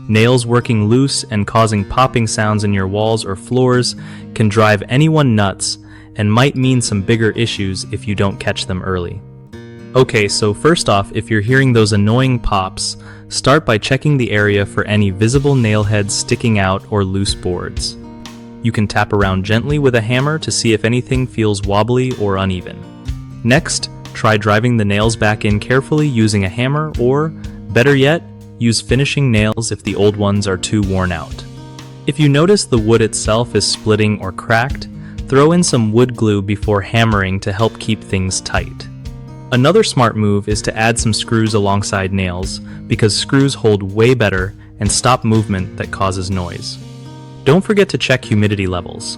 Nails working loose and causing popping sounds in your walls or floors can drive anyone nuts and might mean some bigger issues if you don't catch them early. Okay, so first off, if you're hearing those annoying pops, start by checking the area for any visible nail heads sticking out or loose boards. You can tap around gently with a hammer to see if anything feels wobbly or uneven. Next, try driving the nails back in carefully using a hammer or, better yet, use finishing nails if the old ones are too worn out. If you notice the wood itself is splitting or cracked, throw in some wood glue before hammering to help keep things tight. Another smart move is to add some screws alongside nails because screws hold way better and stop movement that causes noise. Don't forget to check humidity levels.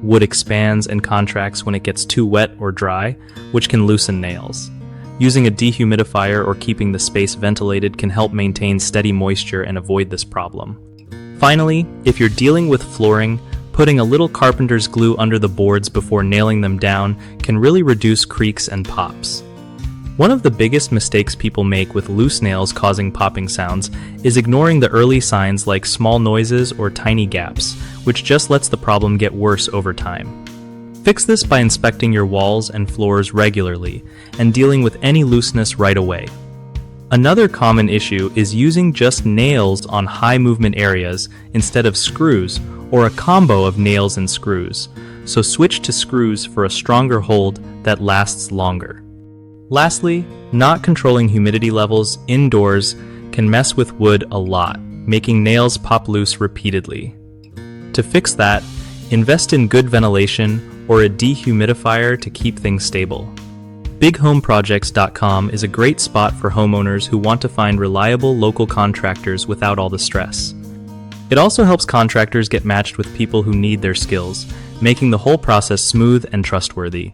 Wood expands and contracts when it gets too wet or dry, which can loosen nails. Using a dehumidifier or keeping the space ventilated can help maintain steady moisture and avoid this problem. Finally, if you're dealing with flooring, putting a little carpenter's glue under the boards before nailing them down can really reduce creaks and pops. One of the biggest mistakes people make with loose nails causing popping sounds is ignoring the early signs like small noises or tiny gaps, which just lets the problem get worse over time. Fix this by inspecting your walls and floors regularly and dealing with any looseness right away. Another common issue is using just nails on high movement areas instead of screws or a combo of nails and screws, so switch to screws for a stronger hold that lasts longer. Lastly, not controlling humidity levels indoors can mess with wood a lot, making nails pop loose repeatedly. To fix that, invest in good ventilation or a dehumidifier to keep things stable. BigHomeProjects.com is a great spot for homeowners who want to find reliable local contractors without all the stress. It also helps contractors get matched with people who need their skills, making the whole process smooth and trustworthy.